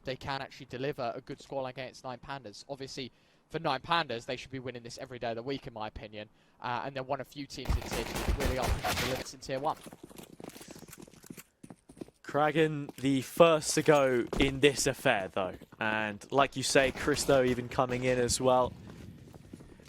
if they can actually deliver a good scoreline against 9 Pandas. Obviously, for 9 Pandas, they should be winning this every day of the week, in my opinion. And they're one of few teams in Tier 2 that really are pushing the limits in Tier 1. Kraghen, the first to go in this affair, though. And like you say, Kristou even coming in as well.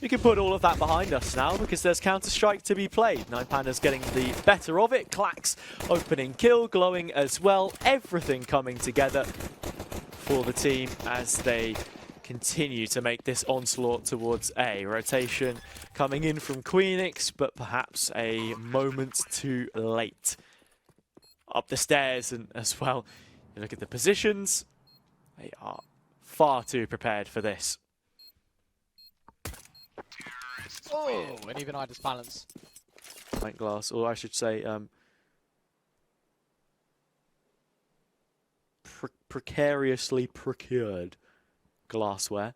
We can put all of that behind us now because there's Counter-Strike to be played. 9 Pandas getting the better of it. Clax opening kill, glowing as well. Everything coming together for the team as they continue to make this onslaught towards A. Rotation coming in from Queenix, but perhaps a moment too late. Up the stairs and as well, you look at the positions, they are far too prepared for this. Oh, and even iDISBALANCE. Pint glass, or I should say, precariously procured glassware.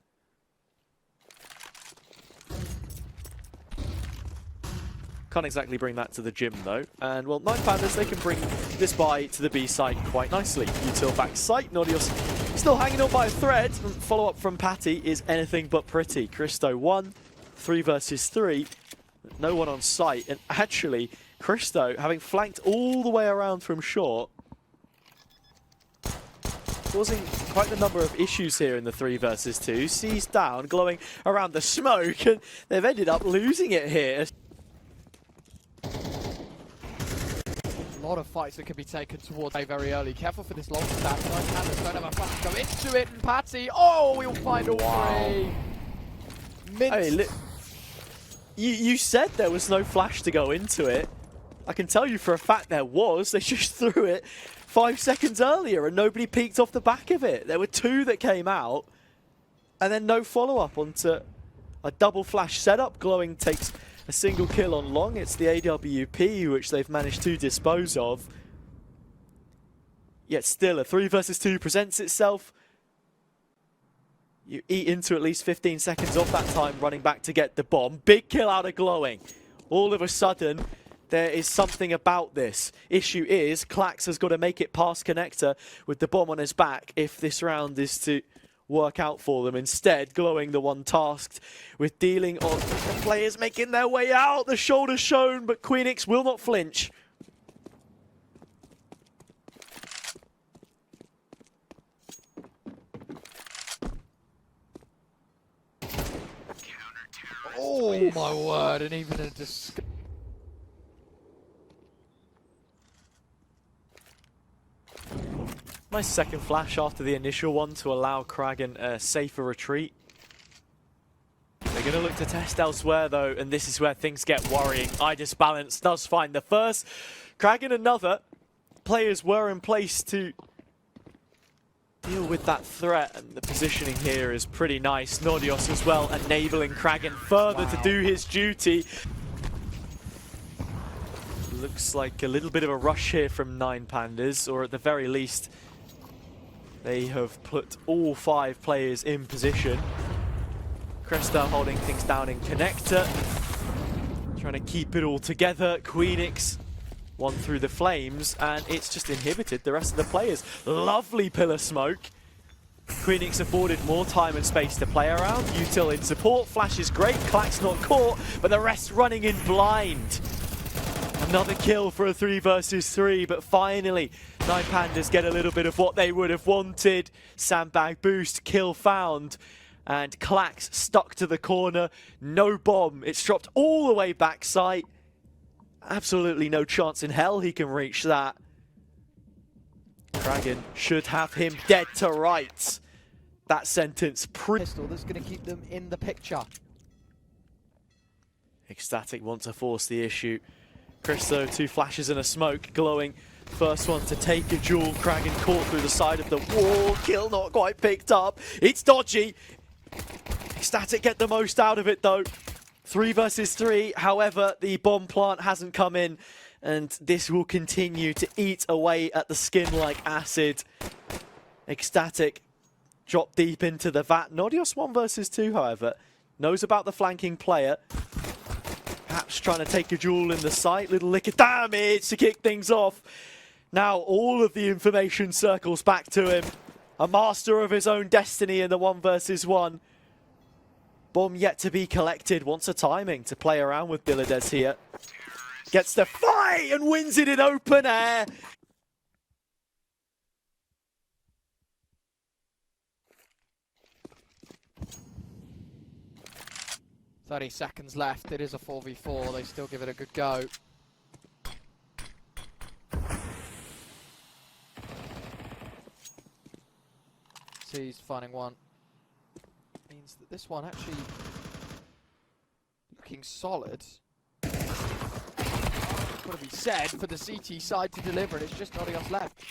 Can't exactly bring that to the gym though. And well, 9 Pandas, they can bring this buy to the B site quite nicely. Util back site, Nodios still hanging on by a thread. Follow up from Patti is anything but pretty. Kristou 1, 3 versus 3, no one on site. And actually, Kristou, having flanked all the way around from short, causing quite a number of issues here in the 3 versus 2. Sees down, glowing around the smoke, and they've ended up losing it here. A lot of fights that can be taken towards A very early. Careful for this long stack. 9 Pandas don't have a flash to go into it, and Patti, oh, we'll find all 3. Mint. You said there was no flash to go into it. I can tell you for a fact there was. They just threw it 5 seconds earlier and nobody peeked off the back of it. There were 2 that came out and then no follow-up onto a double flash setup. Glowing takes a single kill on long. It's the AWP which they've managed to dispose of. Yet still a 3 versus 2 presents itself. You eat into at least 15 seconds of that time running back to get the bomb. Big kill out of glowing. All of a sudden, there is something about this. Issue is, clax has got to make it past connector with the bomb on his back if this round is to work out for them. Instead, glowing the one tasked with dealing on the players making their way out. The shoulder shown, but Queenix will not flinch. Oh my word, and even a Nice second flash after the initial one to allow kraghen a safer retreat. They're going to look to test elsewhere though, and this is where things get worrying. iDISBALANCE does find the first. kraghen another. Players were in place to deal with that threat, and the positioning here is pretty nice. Nodios as well enabling kraghen further to do his duty. Looks like a little bit of a rush here from 9 Pandas, or at the very least they have put all 5 players in position. Kristou holding things down in connector, trying to keep it all together. Queenix one through the flames, and it's just inhibited the rest of the players. Lovely pillar smoke. Queenix afforded more time and space to play around. Util in support, flash is great, clax not caught, but the rest running in blind. Another kill for a 3 versus 3, but finally 9 Pandas get a little bit of what they would have wanted. Sandbag boost, kill found, and clax stuck to the corner. No bomb, it's dropped all the way backside. Absolutely no chance in hell he can reach that. kraghen should have him dead to rights. That sentence pistol that's going to keep them in the picture. ECSTATIC want to force the issue. Kristou, 2 flashes and a smoke, glowing. First one to take a duel. kraghen caught through the side of the wall. Kill not quite picked up. It's dodgy. ECSTATIC get the most out of it though. 3 versus 3, however, the bomb plant hasn't come in, and this will continue to eat away at the skin like acid. ECSTATIC drop deep into the vat. Nodios 1 versus 2, however, knows about the flanking player. Perhaps trying to take a duel in the site. Little lick of damage to kick things off. Now all of the information circles back to him. A master of his own destiny in the 1 versus 1. Bomb yet to be collected. Wants a timing to play around with YaLLa here. Gets the fight and wins it in open air. "30 seconds left. It is a 4v4. They still give it a good go. He's finding one. Means that this one actually looking solid. What to be said for the CT side to deliver, and it's just Nodios left.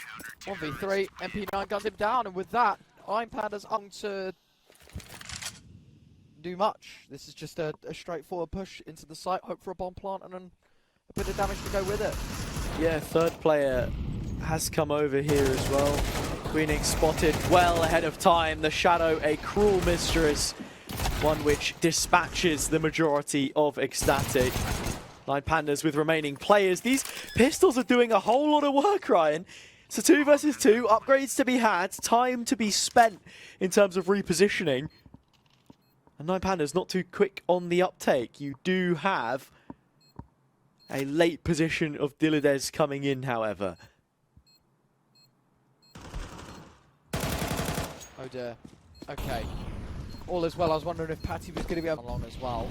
1v3, MP9 guns him down, and with that, Pandas on to do much. This is just a straightforward push into the site, hope for a bomb plant, and then a bit of damage to go with it. Yeah, third player has come over here as well. Queenix spotted well ahead of time. The Shadow, a cruel mistress. One which dispatches the majority of ECSTATIC. 9 Pandas with remaining players. These pistols are doing a whole lot of work, Ryan. So 2 versus 2, upgrades to be had, time to be spent in terms of repositioning. And 9 Pandas not too quick on the uptake. You do have a late position of YaLLa coming in, however. Oh dear. Okay. All is well. I was wondering if Patti was going to be able along as well.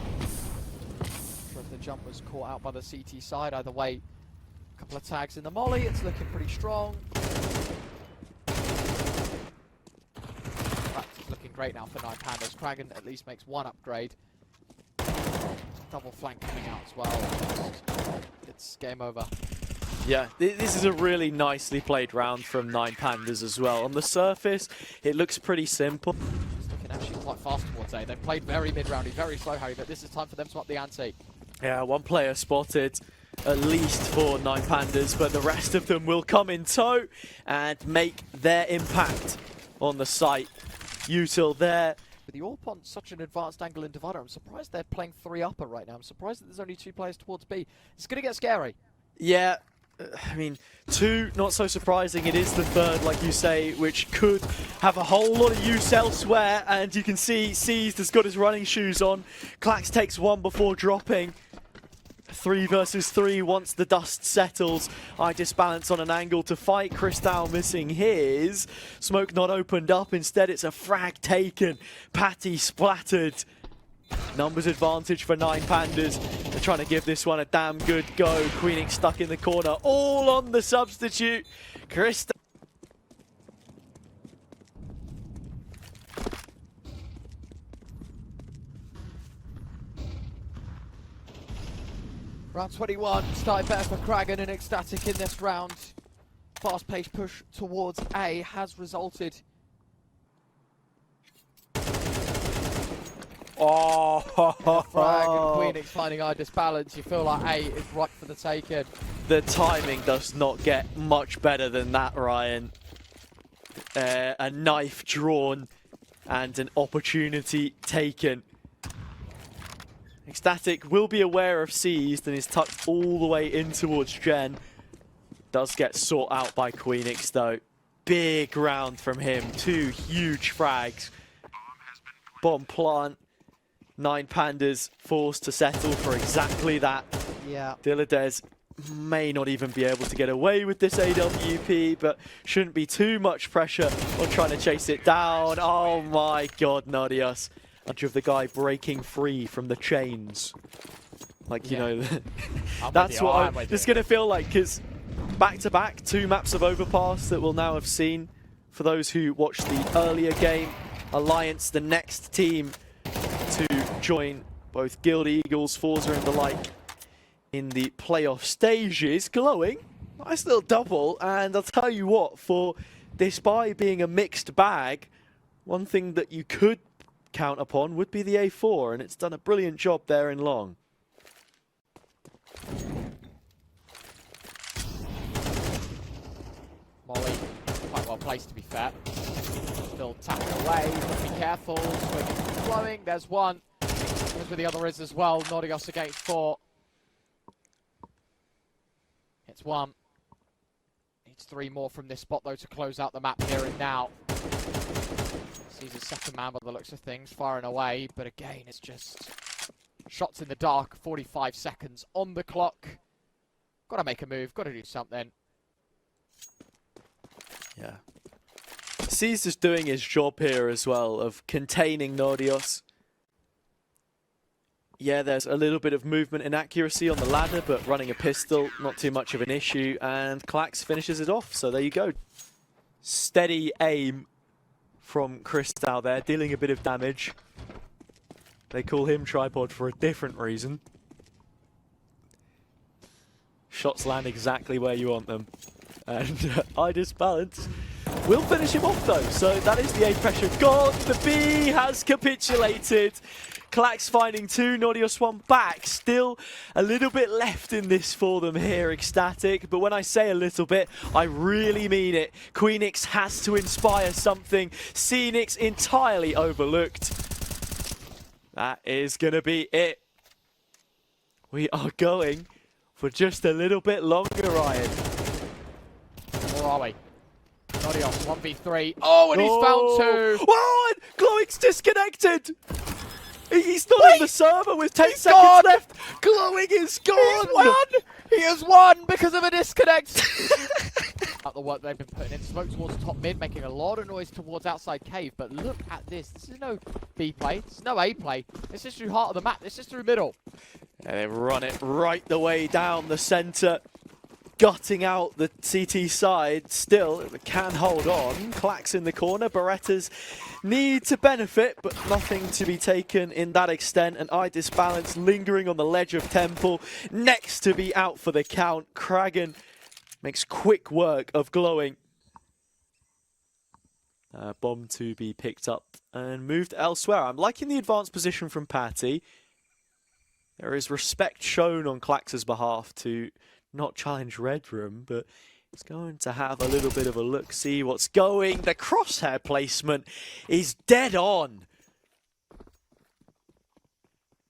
Not sure if the jump was caught out by the CT side. Either way, a couple of tags in the molly. It's looking pretty strong. It's looking great now for 9 Pandas. Kraghen at least makes one upgrade. Double flank coming out as well. It's game over. Yeah, this is a really nicely played round from 9 Pandas as well. On the surface, it looks pretty simple. It's looking actually quite fast towards A. They played very mid-roundy, very slow, Harry, but this is time for them to up the ante. Yeah, 1 player spotted, at least for 9 Pandas, but the rest of them will come in tow and make their impact on the site. Util there. With the AWP on such an advanced angle in Divider, I'm surprised they're playing 3 upper right now. I'm surprised that there's only 2 players towards B. It's going to get scary. Yeah. I mean, 2, not so surprising. It is the third, like you say, which could have a whole lot of use elsewhere. And you can see Seized has got his running shoes on. Clax takes 1 before dropping. 3 versus 3 once the dust settles. iDISBALANCE on an angle to fight. Kristou missing his. Smoke not opened up. Instead, it's a frag taken. Patti splattered. Numbers advantage for 9 Pandas. They're trying to give this one a damn good go. Queenix stuck in the corner. All on the substitute. Kristou. Round 21 started better for Kraghen and ECSTATIC in this round. Fast-paced push towards A has resulted. Oh, Frag and Queenix finding iDISBALANCE. You feel like A is right for the taking. The timing does not get much better than that, Ryan. A knife drawn and an opportunity taken. ECSTATIC will be aware of Seized and is tucked all the way in towards Gen. Does get sought out by Queenix though. Big round from him. 2 huge frags. Bomb plant. 9 Pandas forced to settle for exactly that. Yeah. YaLLa may not even be able to get away with this AWP, but shouldn't be too much pressure on trying to chase it down. Oh my god, Nodios. Of the guy breaking free from the chains. Like, you know, that's what I'm just going to feel like, because back-to-back 2 maps of Overpass that we'll now have seen. For those who watched the earlier game, Alliance, the next team to join both Guild Eagles, Forza and the like in the playoff stages. Glowiing, nice little double, and I'll tell you what, for this buy being a mixed bag, one thing that you could count upon would be the A4, and it's done a brilliant job there in long. Molly, quite well placed to be fair. Still tapping away, but be careful. Flowing, there's one. There's where the other is as well. Nodios against 4. It's 1. Needs 3 more from this spot though to close out the map here and now. Sees his second man by the looks of things, firing away, but again, it's just shots in the dark, 45 seconds on the clock. Gotta make a move, gotta do something. Yeah. Caesar's doing his job here as well, of containing Nodios. Yeah, there's a little bit of movement and accuracy on the ladder, but running a pistol, not too much of an issue, and Clax finishes it off, so there you go. Steady aim from Kristou there, dealing a bit of damage. They call him Tripod for a different reason. Shots land exactly where you want them. And iDISBALANCE will finish him off though, so that is the A pressure gone. The B has capitulated. Clax finding 2, Nodios 1 back. Still a little bit left in this for them here, ECSTATIC. But when I say a little bit, I really mean it. Queenix has to inspire something. Queenix entirely overlooked. That is going to be it. We are going for just a little bit longer, Ryan. Or are we? Nodios 1v3. Oh, and he's found 2. Oh, and glowiing's disconnected. He's not on the server with 10 seconds gone. left. Glowiing is gone. He's won! He has won because of a disconnect. The work they've been putting in. Smoke towards top mid, making a lot of noise towards outside cave. But look at this. This is no B play. This is no A play. This is through heart of the map. This is through middle. And they run it right the way down the center, gutting out the CT side. Still, it can hold on. Clax in the corner. Berettas need to benefit, but nothing to be taken in that extent. And iDISBALANCE lingering on the ledge of Temple, next to be out for the count. Kraghen makes quick work of glowiing. Bomb to be picked up and moved elsewhere. I'm liking the advanced position from Patti. There is respect shown on Clax's behalf to not challenge Red Room, but he's going to have a little bit of a look, see what's going. The crosshair placement is dead on.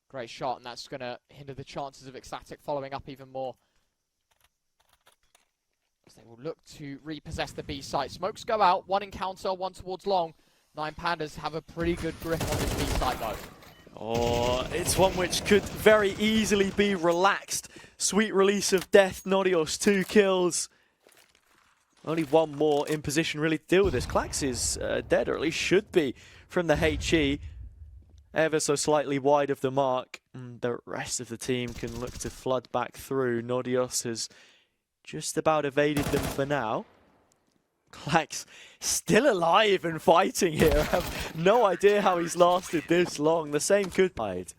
Great shot, and that's going to hinder the chances of ECSTATIC following up even more. They will look to repossess the B site. Smokes go out, 1 encounter, 1 towards long. 9 Pandas have a pretty good grip on this B site though. Oh, it's one which could very easily be relaxed. Sweet release of death, Nodios 2 kills. Only 1 more in position really to deal with this. Clax is dead, or at least should be, from the HE. Ever so slightly wide of the mark. The rest of the team can look to flood back through. Nodios has just about evaded them for now. Clax still alive and fighting here. I have no idea how he's lasted this long. The same could hide.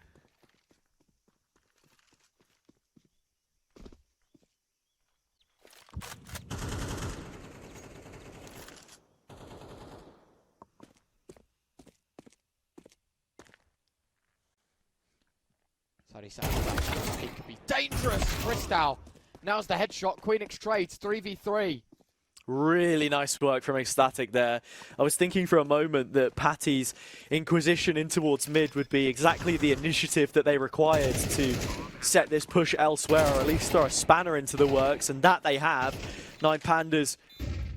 It could be dangerous. Kristou. Now's the headshot. Queenix trades 3v3. Really nice work from ECSTATIC there. I was thinking for a moment that Patti's Inquisition in towards mid would be exactly the initiative that they required to set this push elsewhere, or at least throw a spanner into the works, and that they have. 9 Pandas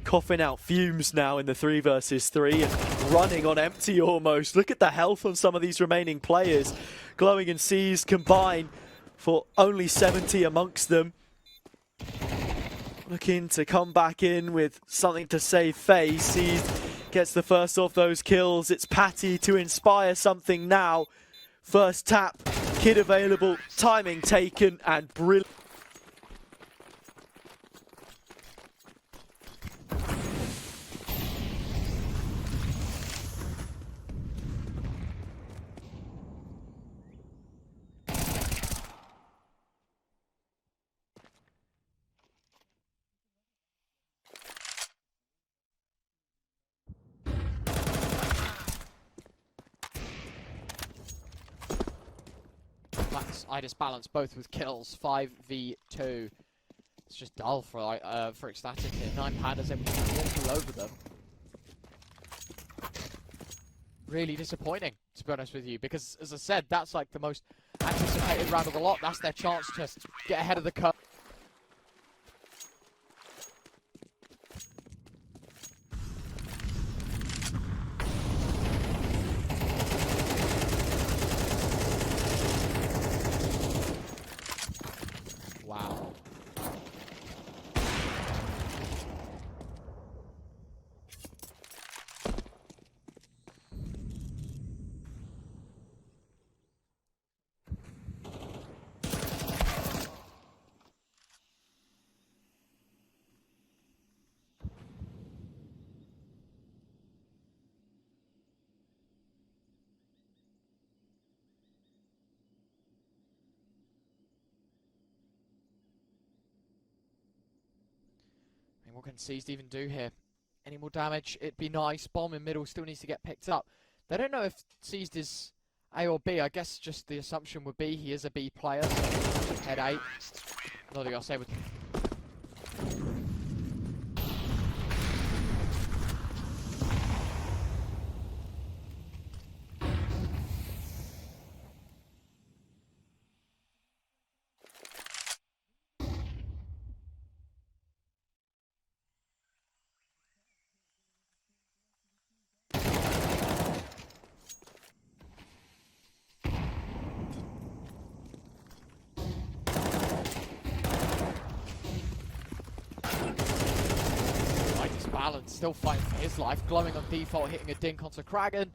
coughing out fumes now in the 3 versus 3 and running on empty almost. Look at the health on some of these remaining players. Glowiing and Seas combine for only 70 amongst them. Looking to come back in with something to save face. Seas gets the first of those kills. It's Patti to inspire something now. First tap, kid available, timing taken, and brilliant. iDISBALANCE both with kills, 5v2. It's just dull for ECSTATIC here. 9 Pandas able to walk all over them. Really disappointing, to be honest with you, because as I said, that's like the most anticipated round of the lot. That's their chance to just get ahead of the curve. What can Seized even do here? Any more damage? It'd be nice. Bomb in middle still needs to get picked up. They don't know if Seized is A or B. I guess just the assumption would be he is a B player. So head A. Nodios able to... iDISBALANCE still fighting for his life. Glowing on default, hitting a dink onto kraghen.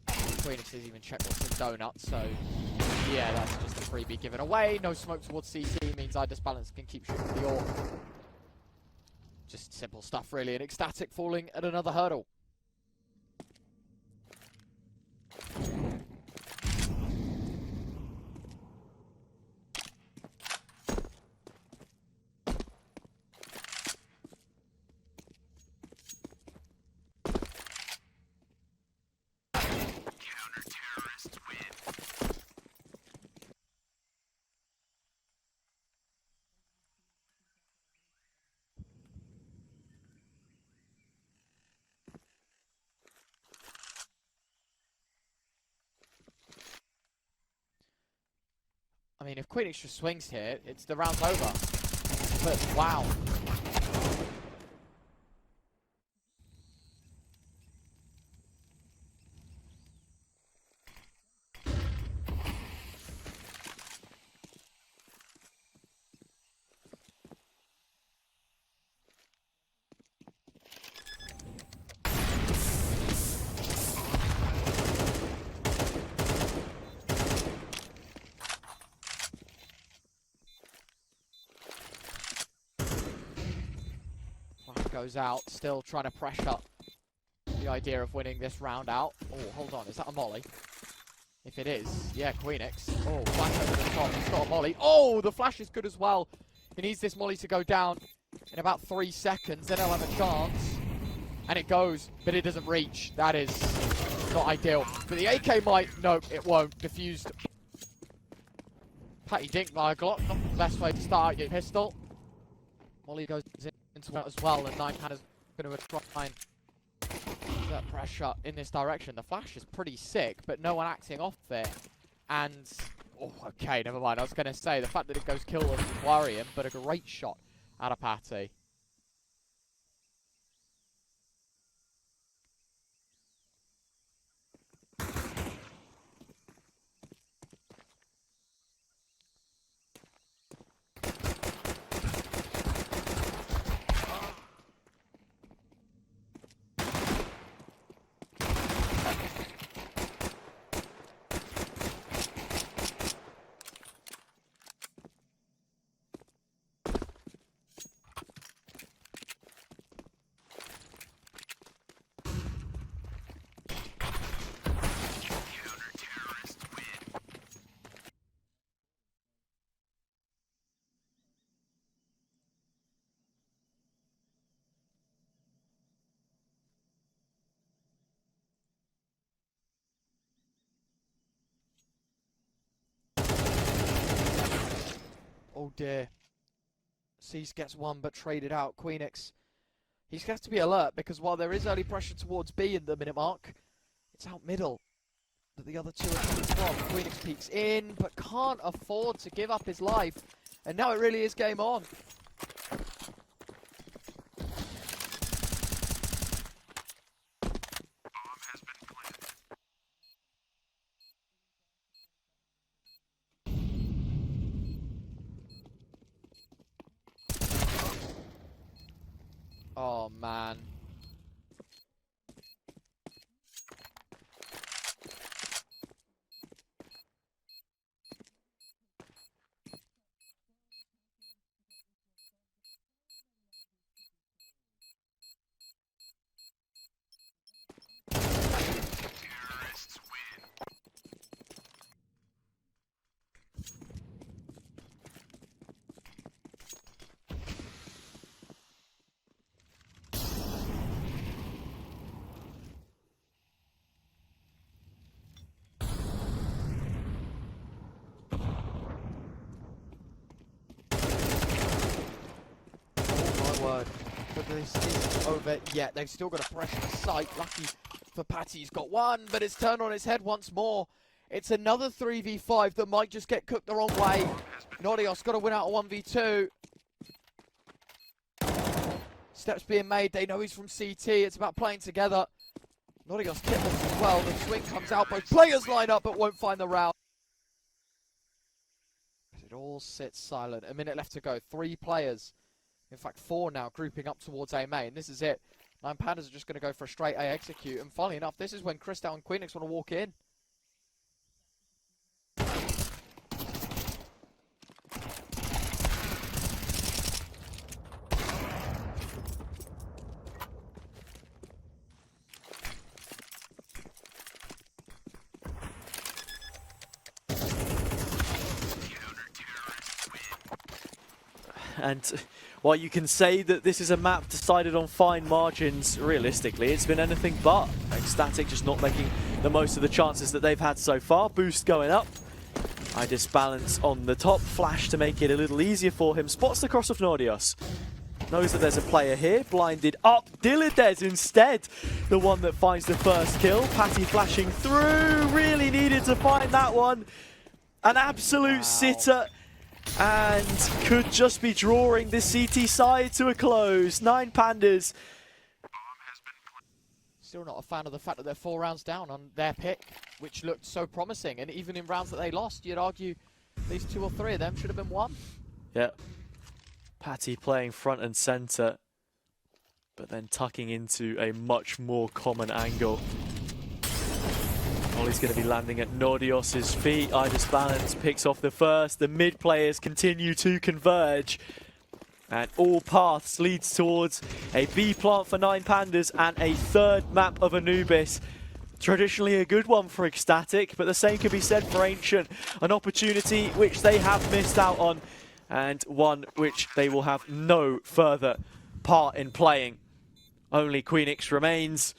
Queenix has even checked what's in donut, so yeah, that's just a freebie given away. No smoke towards CC means iDISBALANCE can keep shooting the AWP. Just simple stuff really, and ECSTATIC falling at another hurdle. I mean, if Queenix just swings here, the round's over. But wow. Goes out, still trying to pressure the idea of winning this round out. Oh, hold on, is that a molly? If it is, yeah, Queenix. Oh, flash over the top, he's got a molly. Oh, the flash is good as well. He needs this molly to go down in about 3 seconds, then he'll have a chance. And it goes, but it doesn't reach. That is not ideal. But the AK might, no, it won't. Diffused. Patti dink by a Glock, not the best way to start your pistol. Molly goes into it as well, and Pandas going to try and exert pressure in this direction. The flash is pretty sick, but no one acting off it. And, oh, okay, never mind. I was going to say, the fact that it goes kill is worrying, but a great shot out of Patti. Oh dear. Seized gets one but traded out. Queenix. He's got to be alert because while there is early pressure towards B in the minute mark, it's out middle that the other two are coming from. Queenix peeks in but can't afford to give up his life. And now it really is game on. Oh man. this isn't over yet. They've still got a pressure the site. Lucky for Patti, he's got one, but it's turned on its head once more. It's another 3v5 that might just get cooked the wrong way. Nodios got to win out a 1v2. Steps being made. They know he's from CT. It's about playing together. Nodios tip off as well. The swing comes out. Both players line up but won't find the route. It all sits silent. A minute left to go. 3 players. In fact, 4 now grouping up towards A main. This is it. 9 Pandas are just going to go for a straight A execute. And funnily enough, this is when Kristou and Queenix want to walk in. And while you can say that this is a map decided on fine margins, realistically, it's been anything but. ECSTATIC just not making the most of the chances that they've had so far. Boost going up. iDISBALANCE on the top. Flash to make it a little easier for him. Spots the cross of Nodios. Knows that there's a player here. Blinded up. Dilladez instead. The one that finds the first kill. Patti flashing through. Really needed to find that one. An absolute sitter. And could just be drawing the CT side to a close. 9 Pandas. Still not a fan of the fact that they're 4 rounds down on their pick, which looked so promising. And even in rounds that they lost, you'd argue these 2 or 3 of them should have been won. Yeah. Patti playing front and center, but then tucking into a much more common angle. Ollie's going to be landing at Nodios' feet. iDISBALANCE picks off the first. The mid players continue to converge. And all paths leads towards a B plant for 9 Pandas and a 3rd map of Anubis. Traditionally a good one for ECSTATIC, but the same can be said for Ancient. An opportunity which they have missed out on, and one which they will have no further part in playing. Only Queenix remains.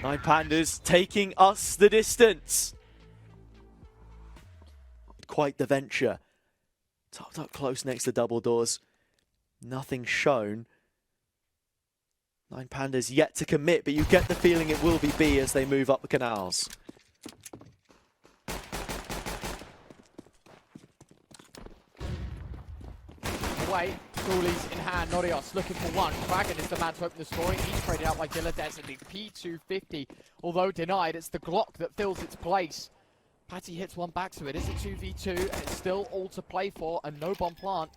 9 Pandas taking us the distance. Quite the venture. Tucked up close next to double doors. Nothing shown. 9 Pandas yet to commit, but you get the feeling it will be B as they move up the canals. Away. Goalies in hand, Nodios looking for one. Kraghen is the man to open the scoring. He's traded out by Dilladez and the P250. Although denied, it's the Glock that fills its place. Patti hits one back to it. It's a 2v2 and it's still all to play for and no bomb plant.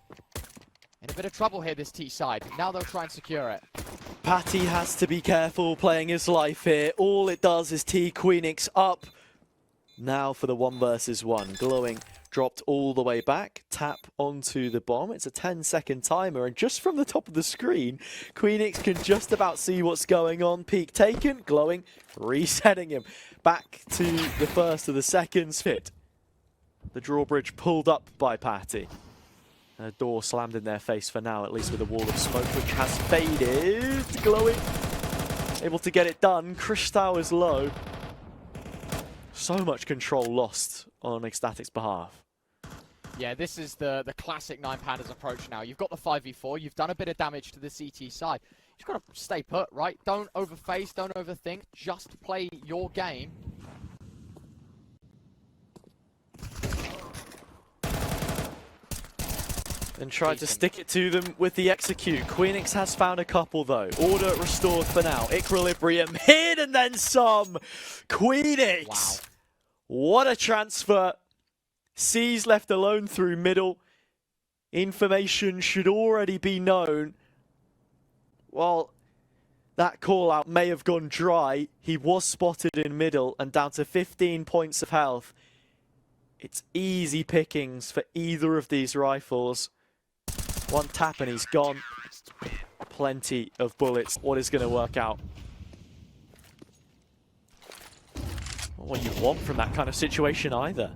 In a bit of trouble here, this T side. Now they'll try and secure it. Patti has to be careful playing his life here. All it does is tee Queenix up. Now for the 1 versus 1. Glowing dropped all the way back. Tap onto the bomb. It's a 10-second timer. And just from the top of the screen, Queenix can just about see what's going on. Peak taken. Glowing resetting him. Back to the first of the seconds. Hit. The drawbridge pulled up by Patti. And a door slammed in their face for now, at least with a wall of smoke, which has faded. Glowing able to get it done. Kristou is low. So much control lost on ECSTATIC's behalf. Yeah, this is the classic 9 Pandas approach now. You've got the 5v4, you've done a bit of damage to the CT side. You've got to stay put, right? Don't overface, don't overthink, just play your game. And tried to stick it to them with the execute. Queenix has found a couple though. Order restored for now. Equilibrium hit and then some. Queenix! Wow. What a transfer. C's left alone through middle. Information should already be known. Well, that call out may have gone dry. He was spotted in middle and down to 15 points of health. It's easy pickings for either of these rifles. One tap and he's gone. Plenty of bullets. What is going to work out? Not what you want from that kind of situation either.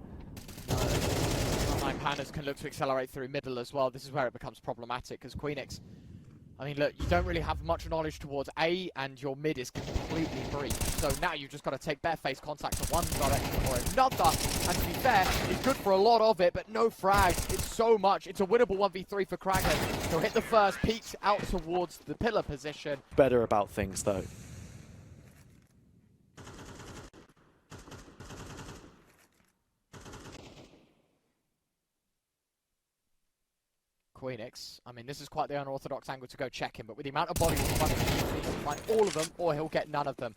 9 Pandas can look to accelerate through middle as well. This is where it becomes problematic because Queenix I mean, look, you don't really have much knowledge towards A, and your mid is completely free. So now you've just got to take bare face contact to one direction or another. And to be fair, he's good for a lot of it, but no frags. It's so much. It's a winnable 1v3 for kraghen. He'll hit the first, peeks out towards the pillar position. Better about things, though. Queenix, I mean, this is quite the unorthodox angle to go check him, but with the amount of bodies in front of him, he needs to find all of them, or he'll get none of them.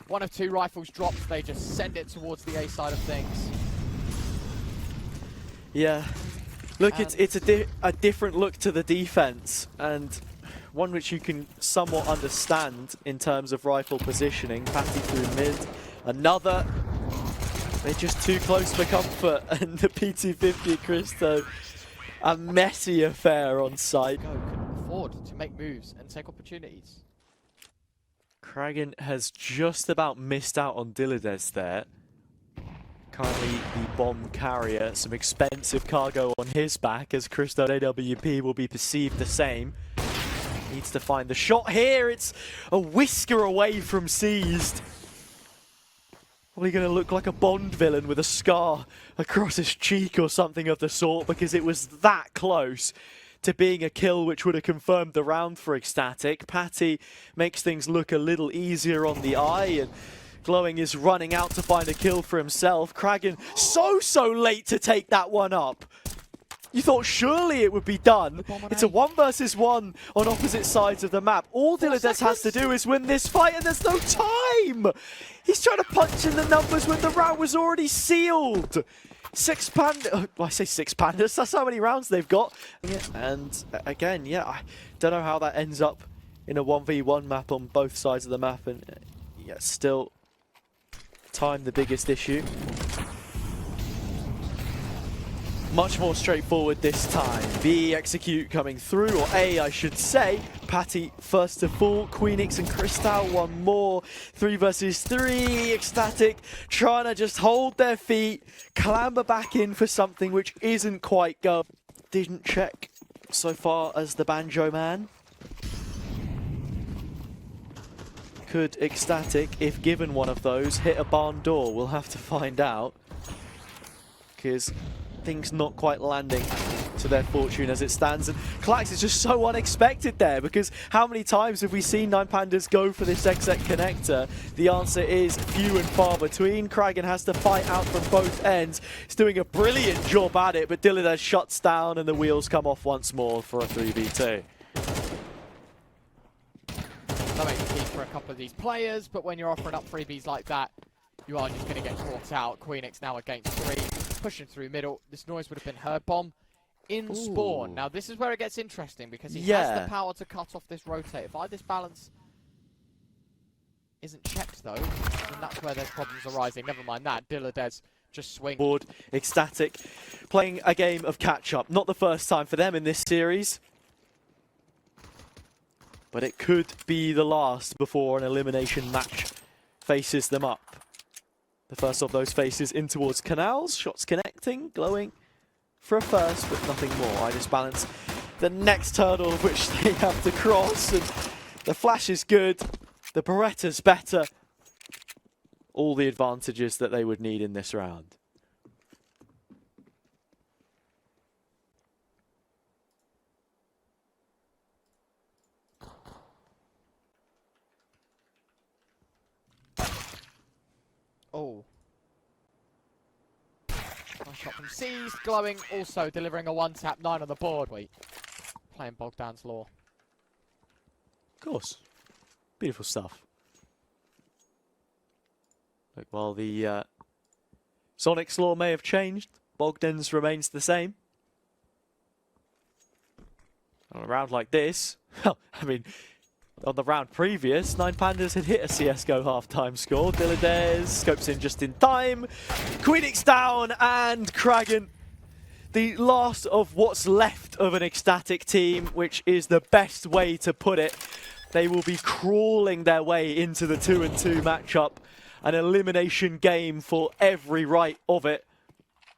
One of two rifles drops, they just send it towards the A side of things. Yeah. Look, it's a different look to the defense, and one which you can somewhat understand in terms of rifle positioning. Patti through mid, another. They're just too close for comfort, and the PT50 Kristou. A messy affair on site. Can afford to make moves and take opportunities. kraghen has just about missed out on iDISBALANCE there. Currently the bomb carrier, some expensive cargo on his back, as Kristou and AWP will be perceived the same. Needs to find the shot here. It's a whisker away from seized. Probably going to look like a Bond villain with a scar across his cheek or something of the sort, because it was that close to being a kill which would have confirmed the round for ECSTATIC. Patti makes things look a little easier on the eye, and glowiing is running out to find a kill for himself. kraghen so late to take that one up. You thought surely it would be done. It's a 1 versus 1 on opposite sides of the map. All iDISBALANCE has to do is win this fight, and there's no time! He's trying to punch in the numbers when the round was already sealed! 6 pandas. I say 6 pandas, that's how many rounds they've got. And again, yeah, I don't know how that ends up in a 1v1 map on both sides of the map, and yeah, still time the biggest issue. Much more straightforward this time. B execute coming through, or A I should say. Patti first to fall, Queenix and Kristou one more. 3 versus 3, ECSTATIC trying to just hold their feet, clamber back in for something which isn't quite go. Didn't check so far as the Banjo man. Could ECSTATIC, if given one of those, hit a barn door? We'll have to find out, because things not quite landing to their fortune as it stands, and clax is just so unexpected there, because how many times have we seen 9 pandas go for this exec connector? The answer is few and far between. kraghen has to fight out from both ends. He's doing a brilliant job at it, but iDISBALANCE shuts down and the wheels come off once more for a 3v2. That makes it for a couple of these players, but when you're offering up freebies like that, you are just going to get caught out. Queenix now against 3. Pushing through middle. This noise would have been heard. Bomb in spawn. Now this is where it gets interesting, because he has the power to cut off this rotate. If iDISBALANCE isn't checked though, then that's where there's problems arising. Never mind that. iDISBALANCE just swing. Board, ECSTATIC playing a game of catch-up. Not the first time for them in this series, but it could be the last before an elimination match faces them up. The first of those faces in towards canals. Shots connecting, glowiing for a first, but nothing more. iDISBALANCE, the next hurdle of which they have to cross, and the flash is good, the Beretta's better. All the advantages that they would need in this round. Oh. Nice shot from seized. glowiing also delivering a 1-tap 9 on the board. Wait. Playing Bogdan's Law. Of course. Beautiful stuff. Look, while the Sonic's Law may have changed, Bogdan's remains the same. On a round like this, well, I mean, on the round previous, 9 pandas had hit a CSGO half-time score. iDISBALANCE scopes in just in time. Queenix down, and kraghen, the last of what's left of an ECSTATIC team, which is the best way to put it. They will be crawling their way into the 2-2 matchup. An elimination game for every right of it.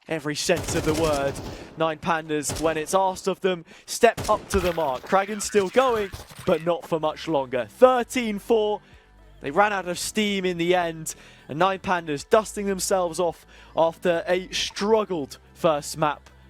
every sense of the word. 9 Pandas, when it's asked of them, step up to the mark. Kraghen's still going, but not for much longer. 13-4. They ran out of steam in the end, and 9 Pandas dusting themselves off after a struggled first map.